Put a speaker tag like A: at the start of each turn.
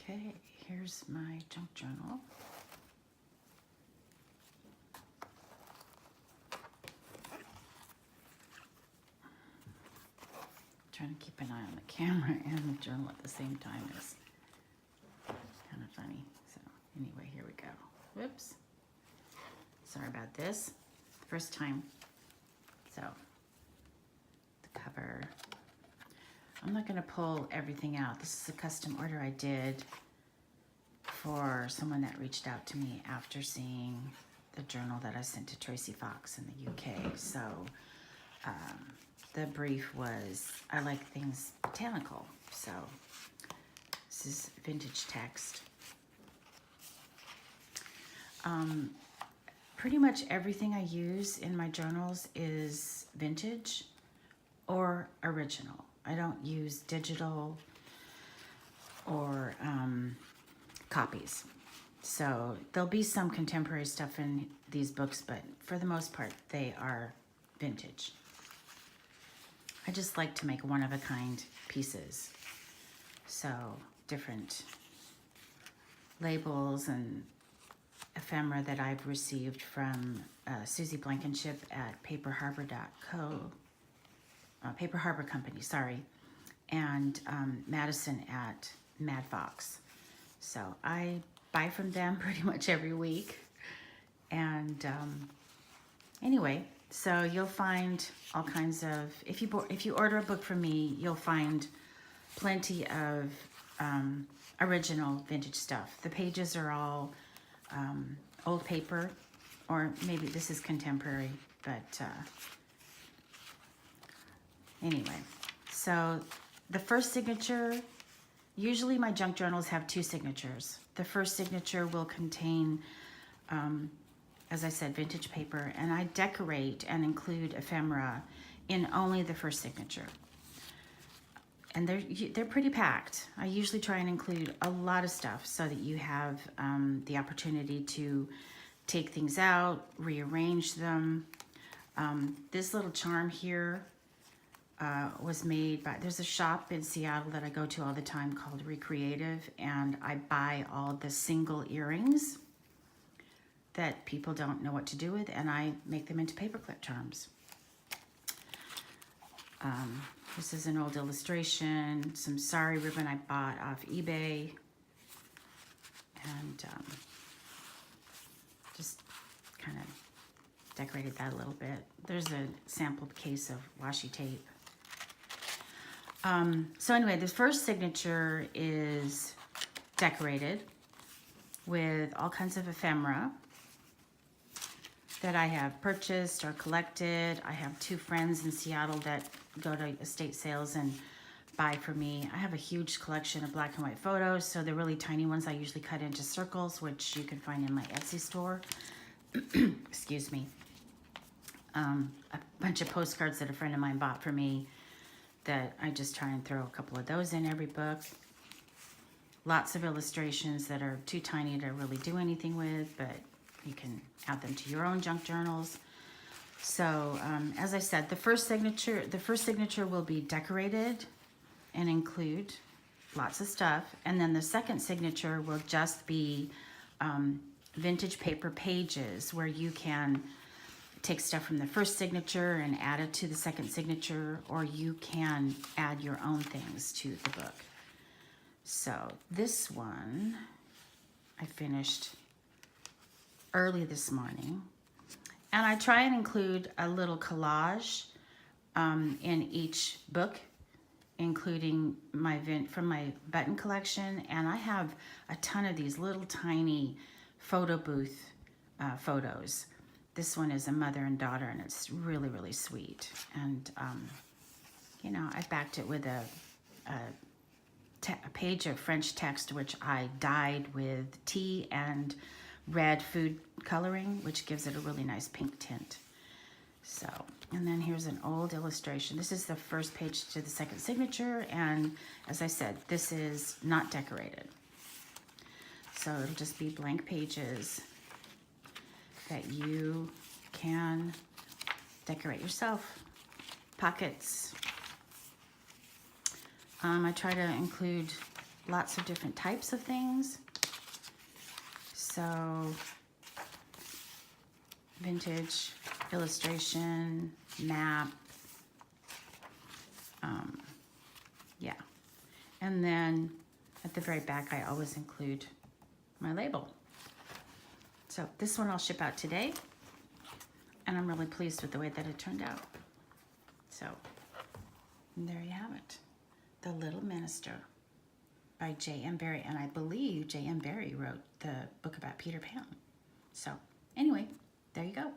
A: Okay, here's my junk journal. Trying to keep an eye on the camera and the journal at the same time is kind of funny. So anyway, here we go. Whoops. Sorry about this. First time. So the cover. I'm not going to pull everything out. This is a custom order I did for someone that reached out to me after seeing the journal that I sent to Tracy Fox in the UK. So the brief was, I like things botanical. So this is vintage text. Pretty much everything I use in my journals is vintage or original. I don't use digital or copies. So there'll be some contemporary stuff in these books, but for the most part, they are vintage. I just like to make one-of-a-kind pieces. So different labels and ephemera that I've received from Susie Blankenship at Paper Harbor Company, sorry, and Madison at Mad Fox. So I buy from them pretty much every week. And anyway, so you'll find all kinds of, if you order a book from me, you'll find plenty of original vintage stuff. The pages are all old paper, or maybe this is contemporary, but anyway. So the first signature, usually my junk journals have two signatures. The first signature will contain, as I said, vintage paper, and I decorate and include ephemera in only the first signature. And they're pretty packed. I usually try and include a lot of stuff so that you have the opportunity to take things out, rearrange them. This little charm here was made by, there's a shop in Seattle that I go to all the time called Recreative, and I buy all the single earrings that people don't know what to do with, and I make them into paperclip charms. This is an old illustration, some sari ribbon I bought off eBay, and just kind of decorated that a little bit. There's a sampled case of washi tape. So anyway, the first signature is decorated with all kinds of ephemera that I have purchased or collected. I have two friends in Seattle that go to estate sales and buy for me. I have a huge collection of black and white photos, so the really tiny ones I usually cut into circles, which you can find in my Etsy store. Excuse me. A bunch of postcards that a friend of mine bought for me that I just try and throw a couple of those in every book. Lots of illustrations that are too tiny to really do anything with, but you can add them to your own junk journals. So as I said, the first signature will be decorated and include lots of stuff. And then the second signature will just be vintage paper pages where you can take stuff from the first signature and add it to the second signature, or you can add your own things to the book. So this one I finished early this morning, and I try and include a little collage in each book, including from my button collection, and I have a ton of these little tiny photo booth photos. This one is a mother and daughter, and it's really, really sweet. And you know, I backed it with a page of French text, which I dyed with tea and red food coloring, which gives it a really nice pink tint. So, and then here's an old illustration. This is the first page to the second signature, and as I said, this is not decorated. So it'll just be blank pages that you can decorate yourself. Pockets. I try to include lots of different types of things. So, vintage, illustration, map, yeah. And then at the very back, I always include my label. So this one I'll ship out today, and I'm really pleased with the way that it turned out. So there you have it. The Little Minister by J.M. Barrie, and I believe J.M. Barrie wrote the book about Peter Pan. So anyway, there you go.